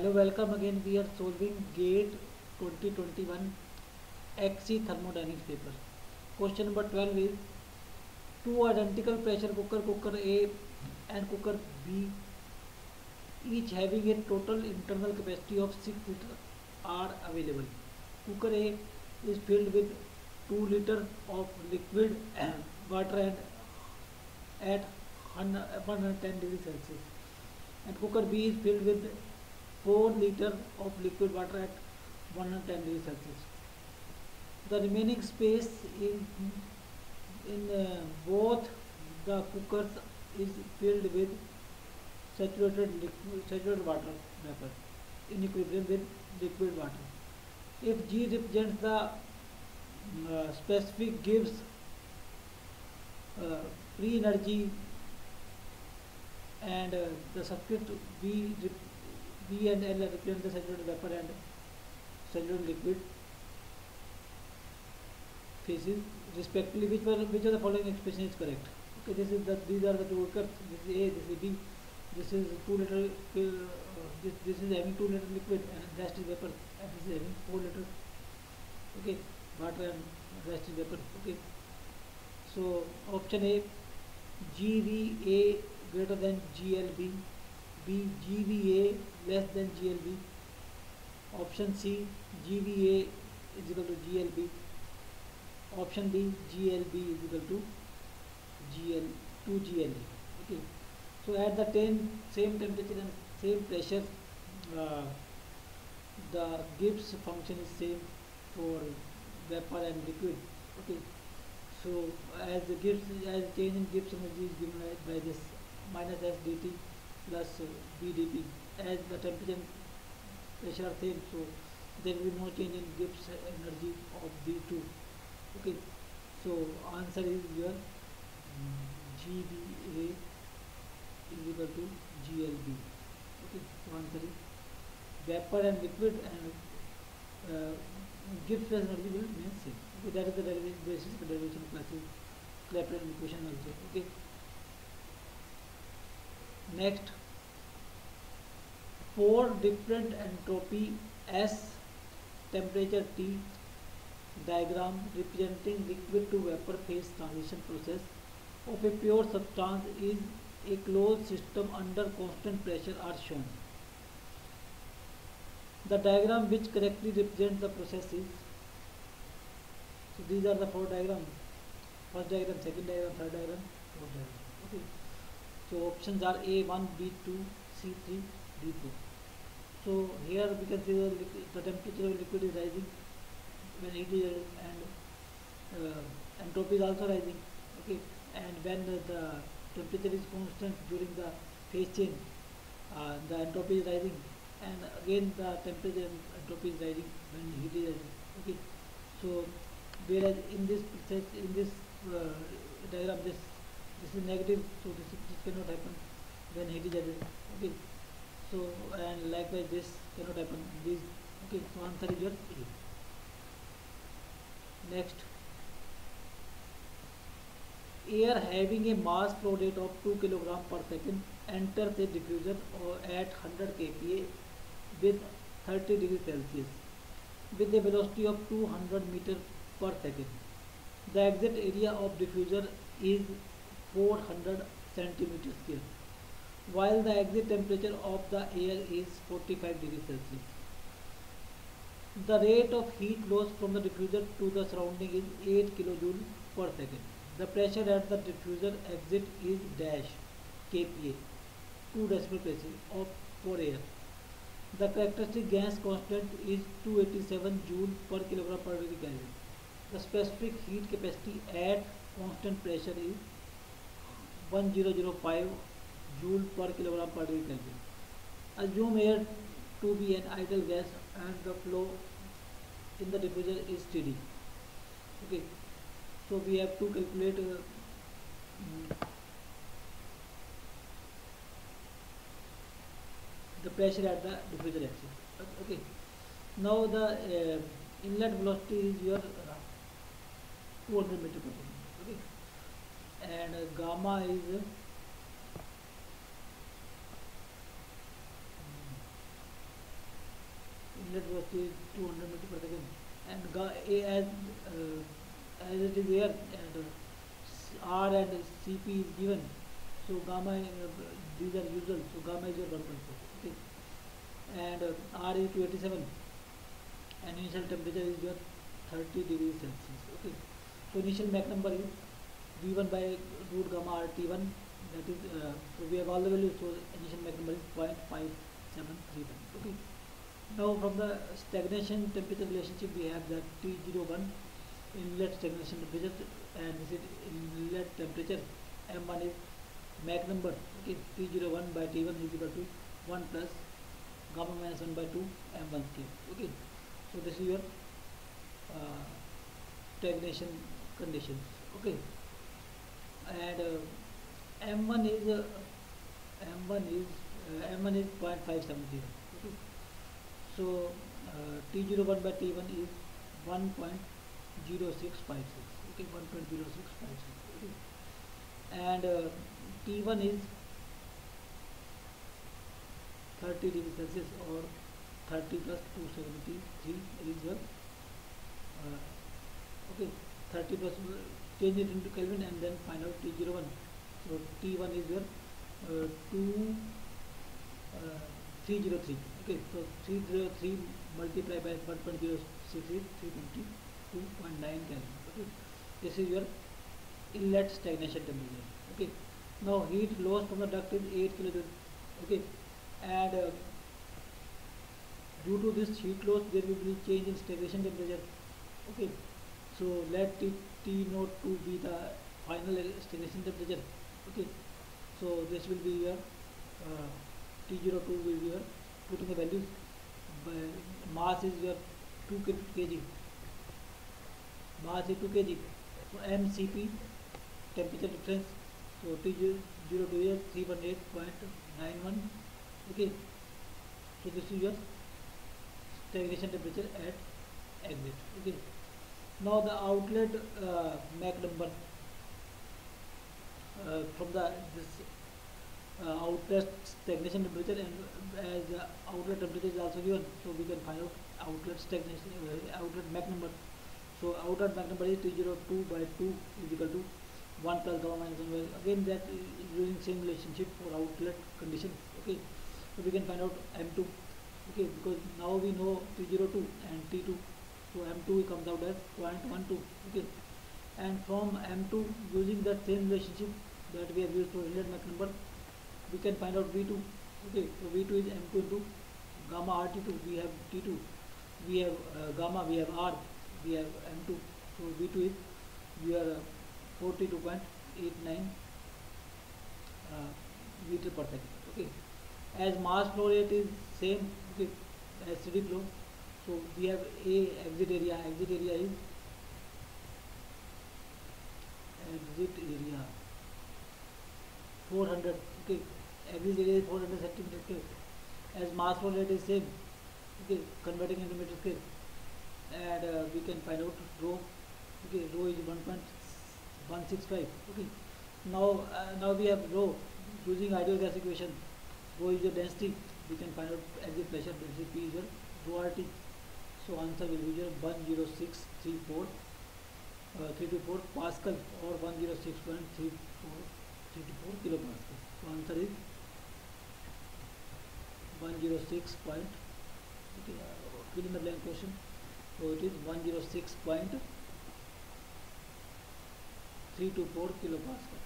Hello, welcome again. We are solving GATE 2021 XC thermodynamics paper. Question number 12 is two identical pressure cooker A and cooker B, each having a total internal capacity of 6 liter are available. Cooker A is filled with 2 liter of liquid water and at 110 degrees Celsius, and cooker B is filled with 4 liter of liquid water at 110 degrees Celsius. The remaining space in both the cookers is filled with saturated water vapor in equilibrium with liquid water. If G represents the specific Gibbs free energy, and the subscript V and L represent the saturated vapor and saturated liquid phases respectively. Which of the following expression is correct? Okay, these are the two curves. This is A, this is B. This is 2 liter. This is having 2 liter liquid and rest is vapor, and this is having 4 liter. Okay, water and rest is vapor. Okay, so option A, GVA greater than GLB. B, GVA less than GLB. Option C, GVA is equal to GLB. Option D, GLB is equal to GLA. Okay, so at the same temperature and same pressure, the Gibbs function is same for vapor and liquid. Okay, so as change in Gibbs energy is given by this minus S dt plus B dP, as the temperature and pressure are same, so there will be no change in Gibbs energy of these two. Okay, so answer is your GVA is equal to GLB. Okay, so answer is vapor and liquid and Gibbs energy will remain same. Okay, that is the basis for derivation of Clapeyron equation also. Okay, next, for different entropy S, temperature T, diagram representing liquid to vapor phase transition process of a pure substance is a closed system under constant pressure are shown. The diagram which correctly represents the process is, so these are the 4 diagrams: first diagram, second diagram, third diagram, fourth diagram. Okay, so options are A1, B2, C3, D4. So here we can see the temperature of liquid is rising when heat is added, and entropy is also rising. Okay, and when the temperature is constant during the phase change, the entropy is rising, and again the temperature and entropy is rising when heat is added. Okay, so whereas in this process, in this diagram, this is negative, so this cannot happen when heat is added. Okay, so and likewise this cannot happen. These, okay, so answer is your A. Next, air having a mass flow rate of 2 kg per second enters a diffuser at 100 kPa with 30 degrees Celsius with a velocity of 200 meter per second. The exit area of diffuser is 400 centimeter square, while the exit temperature of the air is 45 degrees Celsius. The rate of heat loss from the diffuser to the surrounding is 8 kJ per second. The pressure at the diffuser exit is dash kPa, 2 decimal places of for air. The characteristic gas constant is 287 joule per kilogram per degree Kelvin. The specific heat capacity at constant pressure is 1005 joule per kilogram per degree Kelvin. Assume air to be an ideal gas and the flow in the diffuser is steady. Okay, so we have to calculate the pressure at the diffuser axis. Okay, now the inlet velocity is your 200 meter per second. Okay, and gamma is inlet velocity is 200 meter per second, and as it is here, and R and Cp is given, so gamma, these are usual, so gamma is your 1.4. Okay, and R is 287, and initial temperature is your 30 degrees Celsius. Okay, so initial Mach number is V1 by root gamma RT1, that is, so we have all the values, so initial Mach number is 0.5731. Okay, now from the stagnation temperature relationship we have that T01 inlet stagnation temperature, and this is inlet temperature. M1 is Mach number. Okay, T01 by T1 is equal to 1 plus gamma minus 1 by 2 M1 cube. Okay, so this is your stagnation conditions. Okay, and M1 is M1 is 0.570. Okay, so T01 by T1 is 1.0656. Okay, 1.0656. Okay, and T1 is 30 degrees Celsius, or 30 plus 273 is your okay, 30 plus, change it into Kelvin and then find out T01. So T1 is your 303. Okay, so 303 multiplied by 1.06 is 322.9 Kelvin. Okay, this is your inlet stagnation temperature. Okay, now heat loss from the duct is 8 kilojoule. Okay, and due to this heat loss there will be change in stagnation temperature. Okay, so let T02 be the final stagnation temperature. Okay, so this will be your T02 will be your, putting the values, mass is your 2 kg, mass is 2 kg, so MCP temperature difference, so T02 is 318.91. Okay, so this is your stagnation temperature at exit. Okay, now the outlet Mach number from this outlet stagnation temperature, and as outlet temperature is also given, so we can find out outlet stagnation outlet Mach number. So outlet Mach number is T02 by 2 is equal to 1 plus gamma minus 1. Again that is using same relationship for outlet condition. Okay, so we can find out M2. Okay, because now we know T02 and T2, so M2 comes out as 0.12. Okay, and from M2, using that same relationship that we have used for inlet Mach number, we can find out V2. Okay, so V2 is M2 into gamma RT2. We have T2, we have gamma, we have R, we have M2. So V2 is your 42.89 meter per second. Okay, as mass flow rate is same, okay, as steady flow, so we have a exit area. Exit area is 400. Okay, exit area is 400 centimeter square. As mass flow rate is same, okay, converting into meter square, and we can find out rho. Okay, rho is 1.165. Okay, now we have rho using ideal gas equation. Rho is your density. We can find out exit pressure. Density P is your rho RT. So answer will be your 106.324 Pascal, or 106.34 kilopascal. So answer is 106. Okay, fill in the blank question. So it is 106.324 kilopascal.